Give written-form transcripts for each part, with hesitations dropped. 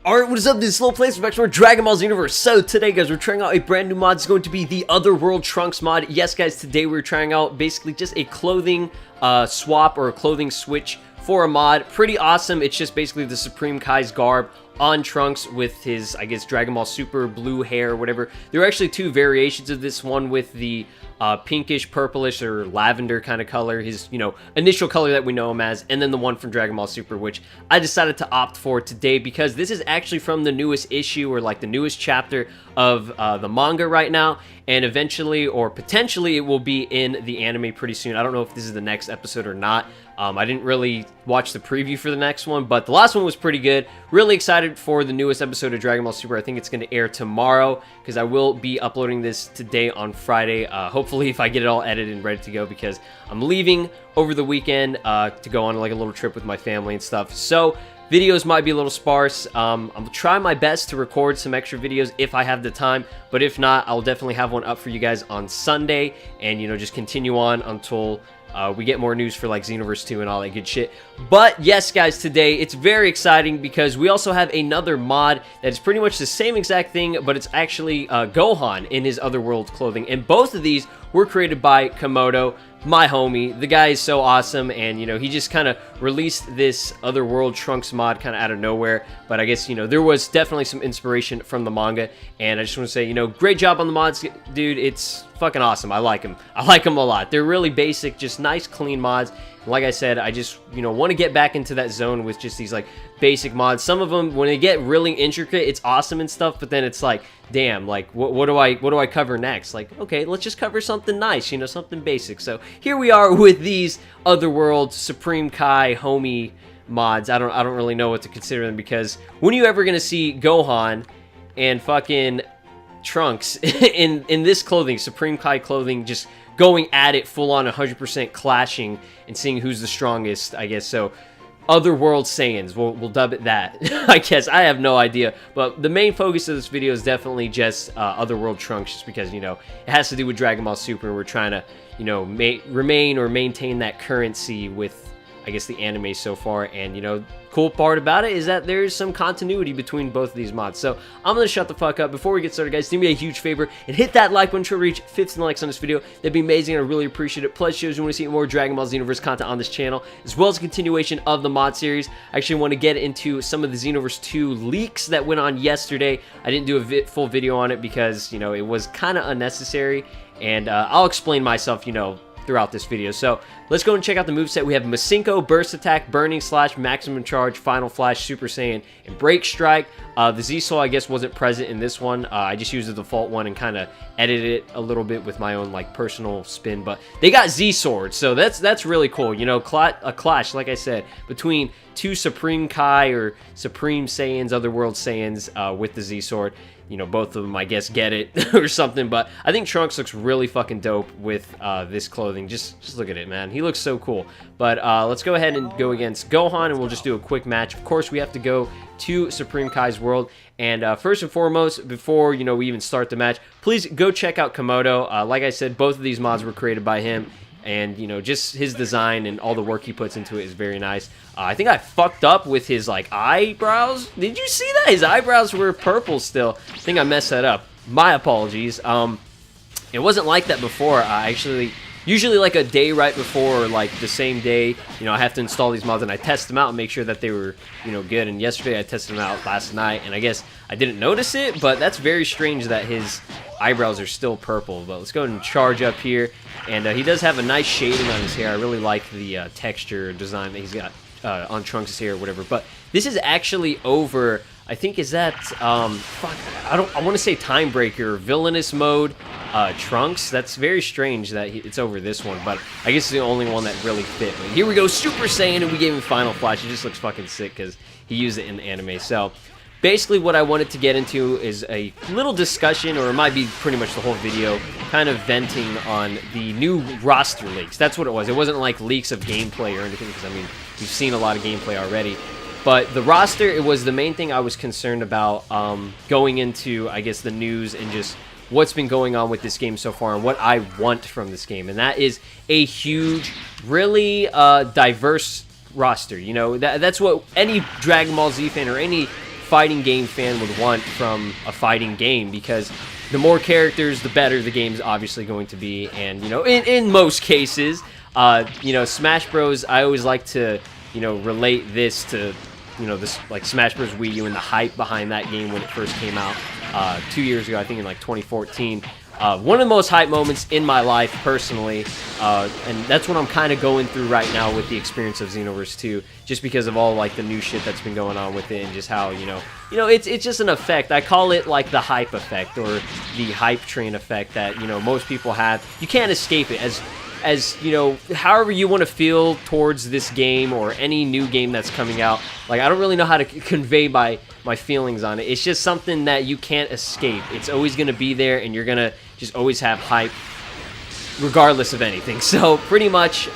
Alright, what is up? This is Slow Plays. We're back to our Dragon Ball Xenoverse. So today, guys, we're trying out a brand new mod. It's going to be the Otherworld Trunks mod. Yes, guys, today we're trying out basically just a clothing swap or a clothing switch for a mod. Pretty awesome. It's just basically the Supreme Kai's garb on Trunks with his, I guess, Dragon Ball Super blue hair or whatever. There are actually two variations of this. One with the pinkish, purplish, or lavender kind of color, his, initial color that we know him as, and then the one from Dragon Ball Super, which I decided to opt for today because this is actually from the newest issue or like the newest chapter of the manga right now, and eventually or potentially it will be in the anime pretty soon. I don't know if this is the next episode or not. I didn't really watch the preview for the next one, but the last one was pretty good. Really excited for the newest episode of Dragon Ball Super. I think it's going to air tomorrow because I will be uploading this today on Friday. Hopefully, if I get it all edited and ready to go, because I'm leaving over the weekend to go on like a little trip with my family and stuff. So videos might be a little sparse. I'll try my best to record some extra videos if I have the time, but if not, I'll definitely have one up for you guys on Sunday, and just continue on until we get more news for like Xenoverse 2 and all that good shit. But yes, guys, today it's very exciting because we also have another mod that is pretty much the same exact thing, but it's actually Gohan in his Otherworld clothing, and both of these were created by Komodo, my homie. The guy is so awesome, and he just kind of released this Otherworld Trunks mod kind of out of nowhere, but I guess there was definitely some inspiration from the manga, and I just want to say great job on the mods, dude. It's fucking awesome. I like them a lot. They're really basic, just nice clean mods. And like I said, I just want to get back into that zone with just these like basic mods. Some of them, when they get really intricate, it's awesome and stuff, but then it's like, damn, like what do I cover next? Like, okay, let's just cover something nice, something basic. So here we are with these Otherworld Supreme Kai homie mods. I don't really know what to consider them, because when are you ever gonna see Gohan and fucking Trunks in this clothing, Supreme Kai clothing, just going at it full on 100% clashing and seeing who's the strongest, I guess. So Otherworld Saiyans, we'll dub it that. I guess, I have no idea, but the main focus of this video is definitely just Otherworld Trunks, just because it has to do with Dragon Ball Super, and we're trying to remain or maintain that currency with, I guess, the anime so far. And cool part about it is that there's some continuity between both of these mods. So I'm gonna shut the fuck up. Before we get started, guys, do me a huge favor and hit that like button to reach 15 likes on this video. That'd be amazing. I really appreciate it. Plus, shows you want to see more Dragon Ball Xenoverse content on this channel, as well as a continuation of the mod series. I actually want to get into some of the Xenoverse 2 leaks that went on yesterday. I didn't do a full video on it because it was kind of unnecessary, and I'll explain myself throughout this video. So let's go and check out the moveset. We have Masenko, Burst Attack, Burning Slash, Maximum Charge, Final Flash, Super Saiyan, and Break Strike. The Z-Soul, I guess, wasn't present in this one. I just used the default one and kind of edited it a little bit with my own like personal spin, but they got Z-Swords, so that's really cool. A clash, like I said, between two Supreme Kai or Supreme Saiyans, Otherworld Saiyans, with the Z-Sword. Both of them, I guess, get it or something, but I think Trunks looks really fucking dope with this clothing. Just look at it, man. He looks so cool. But let's go ahead and go against Gohan, and we'll just do a quick match. Of course, we have to go to Supreme Kai's world, and first and foremost, before we even start the match, please go check out Komodo. Like I said, both of these mods were created by him, and just his design and all the work he puts into it is very nice. I think I fucked up with his like eyebrows. Did you see that? His eyebrows were purple still. I think I messed that up. My apologies. It wasn't like that before. Usually like a day right before, or like the same day, I have to install these mods and I test them out and make sure that they were good. And yesterday I tested them out last night, and I guess I didn't notice it, but that's very strange that his eyebrows are still purple. But let's go ahead and charge up here, and he does have a nice shading on his hair. I really like the texture design that he's got on Trunks' hair or whatever. But this is actually over, I think, is that I want to say Time Breaker, Villainous Mode Trunks. That's very strange that it's over this one, but I guess it's the only one that really fit. But here we go, Super Saiyan, and we gave him Final Flash. It just looks fucking sick because he used it in the anime. So basically what I wanted to get into is a little discussion, or it might be pretty much the whole video, kind of venting on the new roster leaks. That's what it was. It wasn't like leaks of gameplay or anything, because we've seen a lot of gameplay already. But the roster, it was the main thing I was concerned about going into, I guess, the news and just what's been going on with this game so far and what I want from this game. And that is a huge, really diverse roster. That's what any Dragon Ball Z fan or any fighting game fan would want from a fighting game, because the more characters, the better the game's obviously going to be. And, you know, in most cases, you know, Smash Bros, I always like to, you know, relate this to, you know, this, like, Smash Bros. Wii U and the hype behind that game when it first came out 2 years ago, I think in, like, 2014. One of the most hype moments in my life, personally, and that's what I'm kind of going through right now with the experience of Xenoverse 2, just because of all, like, the new shit that's been going on with it, and just how, you know, it's just an effect. I call it, like, the hype effect, or the hype train effect that, you know, most people have. You can't escape it. As you know, however you want to feel towards this game or any new game that's coming out, like, I don't really know how to convey my feelings on it. It's just something that you can't escape. It's always going to be there, and you're going to just always have hype regardless of anything. So pretty much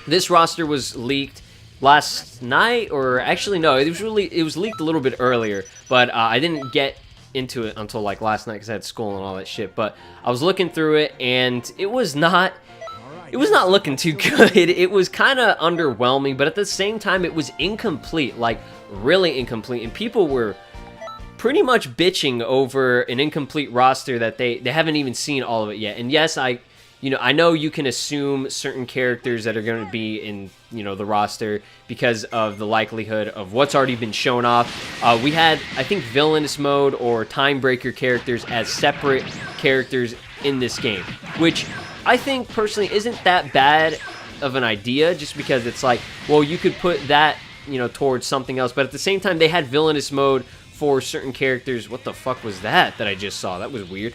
this roster was leaked last night, or actually no, it was leaked a little bit earlier, but I didn't get into it until, like, last night because I had school and all that shit. But I was looking through it, and it was not looking too good. It was kind of underwhelming, but at the same time, it was incomplete, like, really incomplete. And people were pretty much bitching over an incomplete roster that they haven't even seen all of it yet. And yes, I know you can assume certain characters that are going to be in, you know, the roster because of the likelihood of what's already been shown off. We had, I think, villainous mode or time breaker characters as separate characters in this game, which I think personally isn't that bad of an idea, just because it's like, well, you could put that, you know, towards something else. But at the same time, they had villainous mode for certain characters. What the fuck was that I just saw? That was weird.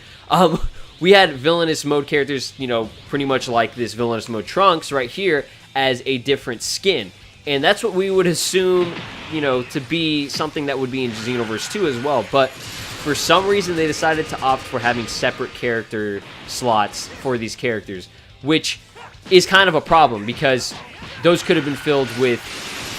We had villainous mode characters, you know, pretty much like this villainous mode Trunks right here, as a different skin. And that's what we would assume, you know, to be something that would be in Xenoverse 2 as well. But for some reason, they decided to opt for having separate character slots for these characters, which is kind of a problem, because those could have been filled with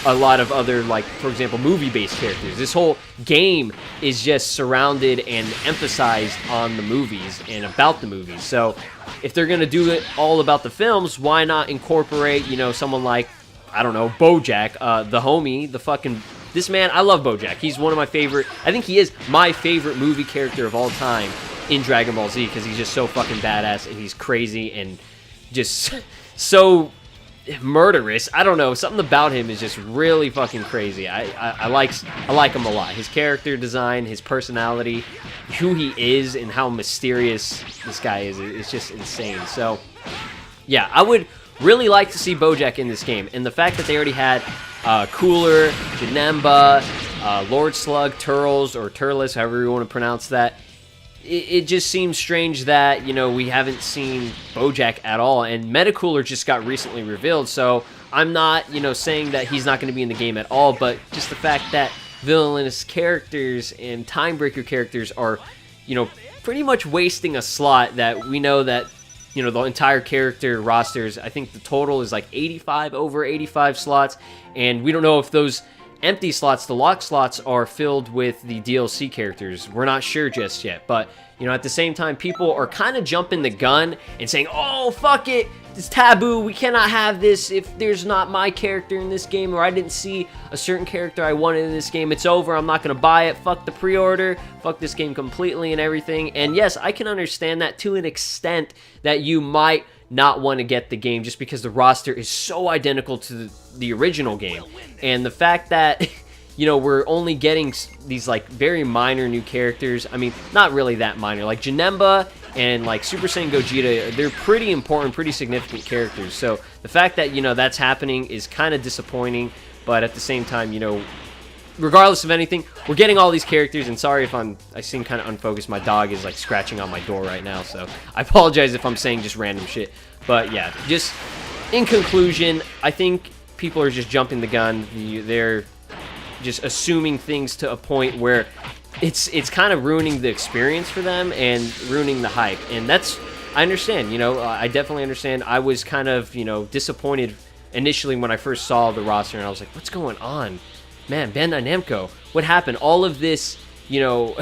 a lot of other, like, for example, movie-based characters. This whole game is just surrounded and emphasized on the movies and about the movies. So if they're going to do it all about the films, why not incorporate, you know, someone like, I don't know, BoJack, the homie, the fucking... This man, I love BoJack. He's one of my favorite... I think he is my favorite movie character of all time in Dragon Ball Z, because he's just so fucking badass, and he's crazy, and just so murderous. I don't know, something about him is just really fucking crazy. I like him a lot. His character design, his personality, who he is, and how mysterious this guy is just insane. So yeah, I would really like to see BoJack in this game, and the fact that they already had Cooler, Janemba, Lord Slug, Turles, or Turles, however you want to pronounce that, it just seems strange that, you know, we haven't seen BoJack at all. And Metacooler just got recently revealed, so I'm not, you know, saying that he's not going to be in the game at all, but just the fact that villainous characters and Timebreaker characters are, you know, pretty much wasting a slot that we know that, you know, the entire character rosters, I think the total is like 85, over 85 slots, and we don't know if those empty slots, the lock slots, are filled with the DLC characters. We're not sure just yet, but, you know, at the same time, people are kind of jumping the gun and saying, oh, fuck it, it's taboo, we cannot have this if there's not my character in this game, or I didn't see a certain character I wanted in this game, it's over, I'm not going to buy it, fuck the pre-order, fuck this game completely and everything. And yes, I can understand that to an extent, that you might not want to get the game just because the roster is so identical to the original game. And the fact that, you know, we're only getting these, like, very minor new characters, I mean, not really that minor, like Janemba and, like, Super Saiyan Gogeta, they're pretty important, pretty significant characters. So the fact that, you know, that's happening is kind of disappointing, but at the same time, you know, regardless of anything, we're getting all these characters. And sorry if I seem kind of unfocused. My dog is, like, scratching on my door right now, so I apologize if I'm saying just random shit. But yeah, just in conclusion, I think people are just jumping the gun. They're just assuming things to a point where it's kind of ruining the experience for them and ruining the hype. And that's, I understand, you know, I definitely understand. I was kind of, you know, disappointed initially when I first saw the roster, and I was like, what's going on? Man, Bandai Namco, what happened? All of this, you know,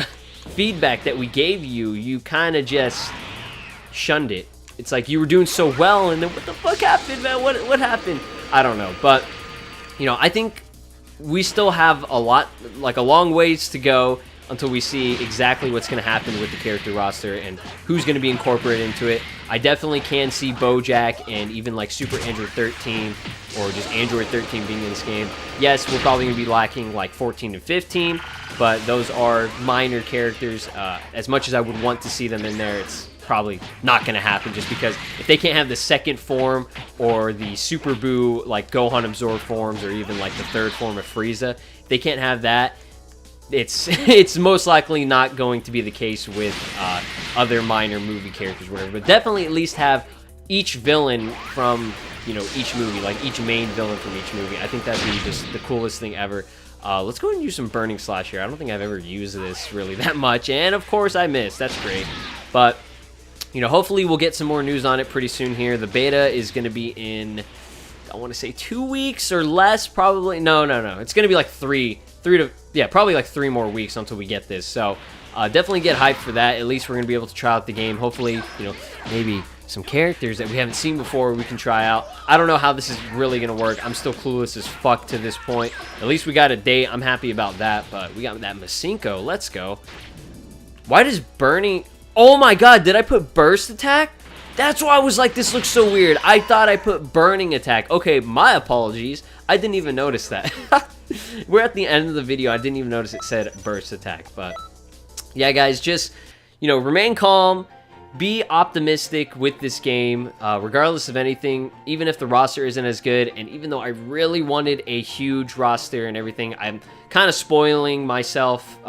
feedback that we gave you, you kind of just shunned it. It's like you were doing so well, and then what the fuck happened, man? What happened? I don't know. But, you know, I think we still have a lot, like a long ways to go until we see exactly what's going to happen with the character roster and who's going to be incorporated into it. I definitely can see Bojack and even like Super Android 13 or just Android 13 being in this game. Yes, we're probably going to be lacking like 14 and 15, but those are minor characters. As much as I would want to see them in there, it's probably not going to happen, just because if they can't have the second form or the Super Buu like Gohan absorb forms, or even like the third form of Frieza, if they can't have that, it's most likely not going to be the case with other minor movie characters or whatever. But definitely at least have each villain from, you know, each movie, like each main villain from each movie. I think that'd be just the coolest thing ever. Let's go ahead and use some Burning Slash here. I don't think I've ever used this really that much, and of course I missed. That's great. But you know, hopefully we'll get some more news on it pretty soon here. The beta is going to be in, I want to say 2 weeks or less, probably. No. It's going to be like probably like 3 more weeks until we get this. So definitely get hyped for that. At least we're going to be able to try out the game. Hopefully, you know, maybe some characters that we haven't seen before we can try out. I don't know how this is really going to work. I'm still clueless as fuck to this point. At least we got a date. I'm happy about that. But we got that Masenko. Let's go. Why does Burning... Oh my god, did I put burst attack? That's why I was like, this looks so weird. I thought I put burning attack. Okay, my apologies. I didn't even notice that. We're at the end of the video. I didn't even notice it said burst attack. But yeah, guys, just, you know, remain calm. Be optimistic with this game, regardless of anything, even if the roster isn't as good. And even though I really wanted a huge roster and everything, I'm kind of spoiling myself,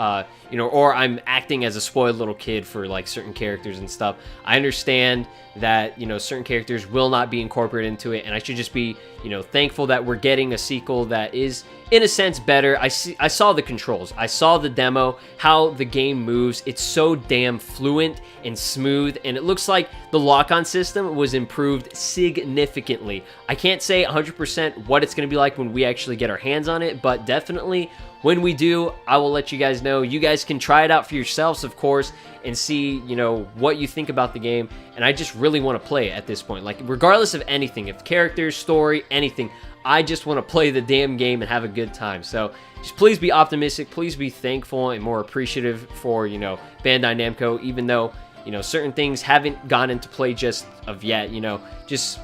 you know, or I'm acting as a spoiled little kid for like certain characters and stuff. I understand that, you know, certain characters will not be incorporated into it, and I should just be, you know, thankful that we're getting a sequel that is, in a sense, better. I saw the controls. I saw the demo, how the game moves. It's so damn fluent and smooth, and it looks like the lock-on system was improved significantly. I can't say 100% what it's going to be like when we actually get our hands on it, but definitely when we do, I will let you guys know. You guys can try it out for yourselves, of course, and see, you know, what you think about the game. And I just really want to play it at this point. Like, regardless of anything, if characters, story, anything, I just want to play the damn game and have a good time. So just please be optimistic. Please be thankful and more appreciative for, you know, Bandai Namco, even though, you know, certain things haven't gone into play just of yet, you know, just,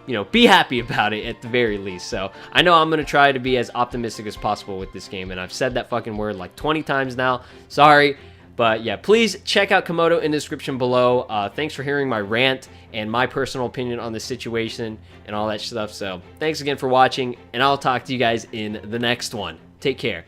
you know, be happy about it at the very least. So I know I'm going to try to be as optimistic as possible with this game, and I've said that fucking word like 20 times now. Sorry. But yeah, please check out Komodo in the description below. Thanks for hearing my rant and my personal opinion on the situation and all that stuff. So thanks again for watching, and I'll talk to you guys in the next one. Take care.